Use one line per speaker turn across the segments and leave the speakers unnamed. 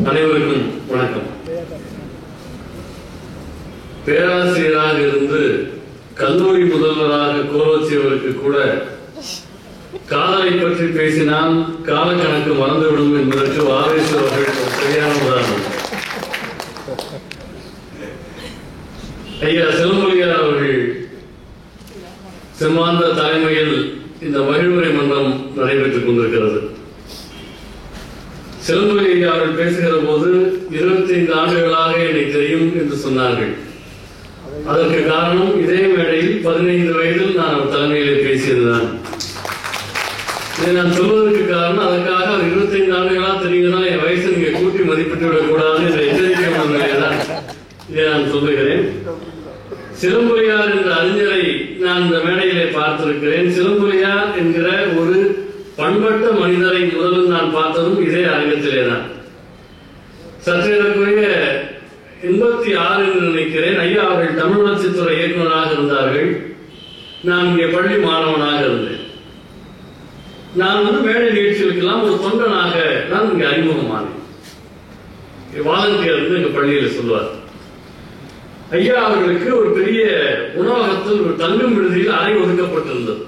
அனைவருக்கும் வணக்கம். பேராசிரியராக இருந்து கல்லூரி முதல்வராக கோலோச்சியவருக்கு கூட காதலை பற்றி பேசினால் காலக்கணக்கு மறந்துவிடும் என்பதற்கு வாவேசு அவர்கள் சரியான உதாரணம். ஐயா சிலம்பொலியார் அவர்கள் செம்மாந்த தலைமையில் இந்த மகிழ்வுரை மன்றம் நடைபெற்றுக் கொண்டிருக்கிறது. சிலம்பொலி ஐயா அவர்கள் பேசுகிற போது 25 ஆண்டுகளாக என்னை தெரியும் என்று சொன்னார்கள். அதற்கு காரணம் இதே மேடையில் 15 வயதில் நான் அவர் தலைமையிலே பேசியதுதான். இதை நான் சொல்வதற்கு காரணம் அதற்காக 25 ஆண்டுகளாக தெரியுதுன்னா என் வயசை நீங்க கூட்டி மதிப்பிட்டு விடக்கூடாது என்ற எச்சரிக்கைதான் இதை நான் சொல்லுகிறேன். சிலம்பொலியார் என்ற அறிஞரை நான் இந்த மேடையிலே பார்த்திருக்கிறேன். சிலம்பொலியார் என்கிற ஒரு பண்பட்ட மனிதரை முதலில் நான் பார்த்ததும் இதே அரங்கத்திலேதான். சற்றேறக்குரிய 86 என்று நினைக்கிறேன். ஐயா அவர்கள் தமிழ் வளர்ச்சித்துறை இயக்குநராக இருந்தார்கள். நான் இங்கே பள்ளி மாணவனாக இருந்தேன். நான் மேடை நிகழ்ச்சிகளுக்கெல்லாம் ஒரு தொண்டனாக நான் இங்கே அறிமுகமானேன். வாலண்டியர் வந்து எங்க பள்ளியில் சொல்லுவார். ஐயா அவர்களுக்கு ஒரு பெரிய உணவகத்தில் ஒரு தங்கும் விடுதியில் அறை ஒதுக்கப்பட்டிருந்தது.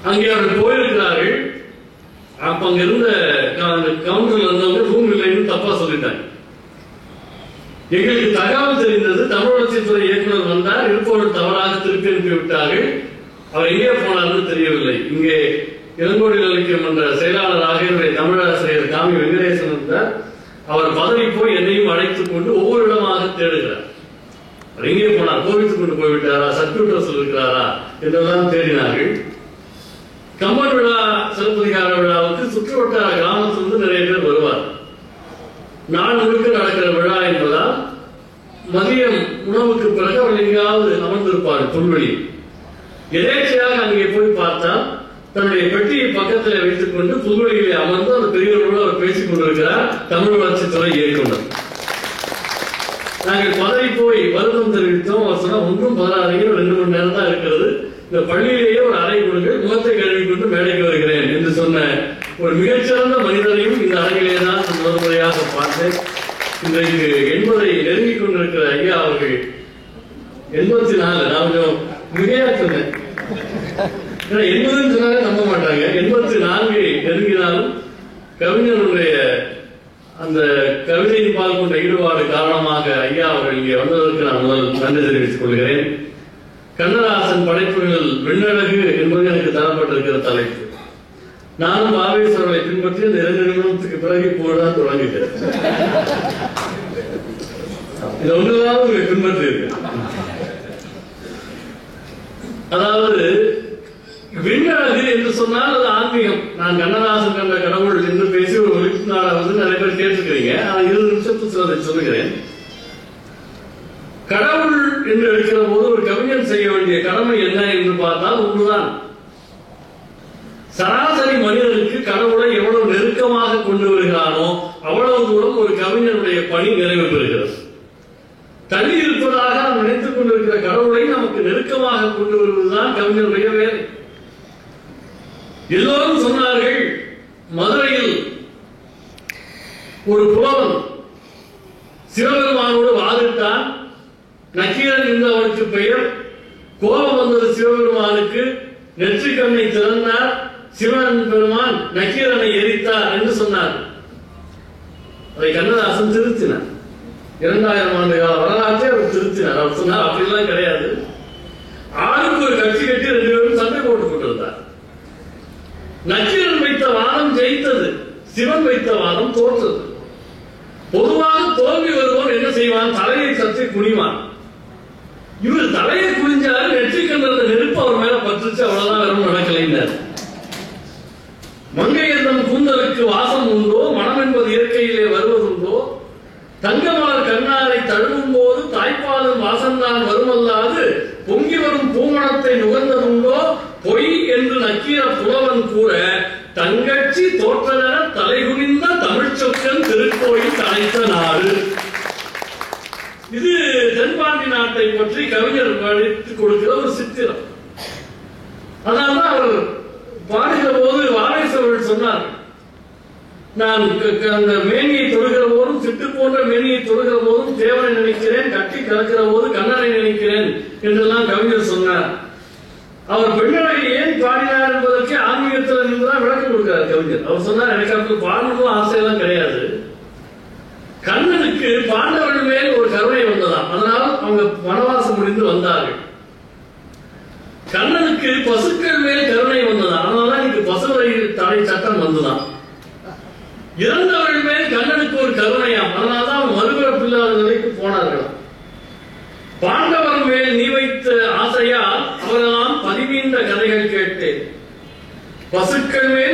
அங்கே அவர்கள் போயிருக்கிறார்கள். அப்ப அங்க இருந்த கவுண்டர்ல இருந்தவங்க ரூம் இல்லைன்னு தப்பா சொல்லிட்டாங்க. எங்களுக்கு தகவல் தெரிந்தது. தமிழ் வளர்ச்சித்துறை இயக்குனர் வந்தார், இருப்பவர்கள் தவறாக திருப்பி அனுப்பி விட்டார்கள். அவர் எங்கே போனார்னு தெரியவில்லை. இங்கே இளங்கோடி இலக்கியம் என்ற செயலாளராக என்னுடைய தமிழாசிரியர் காமி வெங்கடேசன் இருந்தார். அவர் பதவி போய் என்னையும் அழைத்துக் கொண்டு ஒவ்வொரு இடமாக தேடுகிறார். அவர் எங்கே போனார், கோவித்துக் கொண்டு போய்விட்டாரா, சர்க்கியூட்டர் சொல்லிருக்கிறாரா என்றெல்லாம் தேடினார்கள். கம்பன் விழா சிலப்பதிகார விழாவுக்கு சுற்றுவட்டார கிராமத்திலிருந்து நிறைய பேர் வருவார். நாள் முழுக்க நடக்கிற விழா என்பதால் மதியம் உணவுக்கு பிறகு அவர்கள் எங்காவது அமர்ந்திருப்பார் புல்வெளியில். எதேச்சையாக அங்கே போய் பார்த்தால் தன்னுடைய பெட்டியை பக்கத்தில் வைத்துக் கொண்டு புல்வெளியிலே அமர்ந்து அந்த பெரியவர்களோடு அவர் பேசிக் கொண்டிருக்கிறார் தமிழ் வளர்ச்சித்துறை இயக்குனர். நாங்கள் பதவி போய் வருத்தம் தெரிவித்தோம். அவர் சொன்னா ஒன்றும் பதறாதீங்க, 2 மணி நேரம் தான் இருக்கிறது, இந்த பள்ளியிலேயே ஒரு அறை கொடுங்கள், முகத்தை கழுவி கொண்டு மேடைக்கு வருகிறேன் என்று சொன்ன ஒரு மிகச்சிறந்த மனிதரையும் இந்த அறையிலே தான் முதல் முறையாக பார்த்தேன். இன்றைக்கு 80 நெருங்கிக் கொண்டிருக்கிற ஐயா அவர்கள் 84. நான் கொஞ்சம் மிகையா சொன்னேன். 80 சொன்னாலே நம்ப மாட்டாங்க. 84 நெருங்கினாலும் கவிஞருடைய அந்த கவிதையின் பால் கொண்ட ஈடுபாடு காரணமாக ஐயா அவர்கள் இங்கே வந்ததற்கு நான் முதல் நன்றி தெரிவித்துக் கொள்கிறேன். கண்ணதாசன் படைப்புகளில் விண்ணழகு என்பது எனக்கு தரப்பட்டிருக்கிற தலைப்பு. நானும் ஆவேசவர்களை பின்பற்றி அந்த 2 நிமிடத்துக்கு பிறகு போதான் தொடங்கிட்டேன். இது ஒன்றுதான் உங்களை பின்பற்றி இருக்கு. அதாவது விண்ணழகு என்று சொன்னால் அது ஆன்மீகம். நான் கண்ணதாசன் கண்ட கடவுள் என்று பேசி ஒரு ஒலிப்பு நாடா வந்து நிறைய பேர் கேட்டிருக்கிறீங்க. 20 நிமிஷத்துக்கு அதை சொல்லுகிறேன். கடவுள் என்று எடுக்கிற போது ஒரு கவிஞன் செய்ய வேண்டிய கடமை என்ன என்று பார்த்தால் ஒன்றுதான். சராசரி மனிதனுக்கு கடவுளை எவ்வளவு நெருக்கமாக கொண்டு வருகிறானோ அவ்வளவு தூரம் ஒரு கவிஞனுடைய பணி நிறைவு பெறுகிறது. தள்ளி இருப்பதாக நாம் நினைத்துக் கொண்டிருக்கிற கடவுளை நமக்கு நெருக்கமாக கொண்டு வருவதுதான் கவிஞனுடைய வேலை. எல்லோரும் சொன்னார்கள், மதுரையில் ஒரு புலவன் சிவபெருமானோடு வாதிட்டான். நக்கீரன் என்று அவனுக்கு பெயர். கோபம் வந்தது சிவபெருமானுக்கு. நெற்றி கண்ணை திறந்தார். சிவன் பெருமான் நக்கீரனை எரித்தார் என்று சொன்னார். அதை கண்ணதாசன் திருத்தினார். 2000 ஆண்டு கால வரலாற்றை அவர் திருத்தினார். அவர் சொன்னார் அப்படிலாம் கிடையாது. ஆளுக்கு ஒரு கட்சி கட்டி 2 பேரும் சண்டை போட்டுக் கொண்டிருந்தார். நக்கீரன் வைத்த வாதம் ஜெயித்தது, சிவன் வைத்த வாதம் தோற்றது. பொதுவாக தோல்வி வருவோம் என்ன செய்வான், தலையை சற்றி குனிவான். இவர் தலையை குனிஞ்சாரு, நெற்றிக்கண்ட நெருப்பு அவர் மேல பற்றுச்சு, அவ்வளவுதான் வெறும் நடக்கலைன்னார். மங்கையர்தம் கூந்தலுக்கு வாசம் உண்டோ, மனம் என்பது இயற்கையிலே வருவதுண்டோ, தங்கமலர் கண்ணாரை தழுவும் போது தாய்ப்பாலும் வாசம்தான் வருமல்லாது பொங்கி வரும் பூமணத்தை நுகர்ந்ததுண்டோ, பொய் என்று நக்கீர புலவன் கூற தங்கச்சி தோற்றன தலைகுனிந்த தமிழ் சொற்கள் திருக்கோயில் அழைத்த நாடு. இது தென்பாண்டி நாட்டை பற்றி கவிஞர் படித்துக் கொடுக்கிற ஒரு சித்திரம். அதனால்தான் அவர் பாடுகிற சொன்னார்கள். நான் அந்த மேனியை தொடுகிற போதும், சிட்டு போன்ற மேனியை தொடுகிற போதும் தேவனை நினைக்கிறேன், கட்டி கலக்கிற போது கண்ணனை நினைக்கிறேன் என்றெல்லாம் கவிஞர் சொன்னார். அவர் பெண்ணழகை ஏன் பாடினார் என்பதற்கு ஆன்மீகத்தில் இருந்துதான் விளக்கம் கொடுக்கிறார் கவிஞர். அவர் சொன்னார், எனக்கு அப்படி பாடணும் ஆசையெல்லாம் கிடையாது. கண்ணனுக்கு பாண்டவர்கள் மேல் ஒரு கருணை வந்ததாம். அதனால் அவங்க வனவாசம் முடிந்து வந்தார்கள். கண்ணனுக்கு பசுக்கள் மேல் கருணை வந்ததாம். அதனாலதான் இன்னைக்கு பசுவரை தடை சட்டம் வந்துதான். இறந்தவர்கள் மேல் கண்ணனுக்கு ஒரு கருணையாம். அதனால்தான் மறுபிறப்பில்லாத நிலைக்கு போனார்களாம். பாண்டவர் மேல் நீ வைத்த ஆசையால் அவரெல்லாம் பதிமீண்ட கதைகள் கேட்டேன். பசுக்கள் மேல்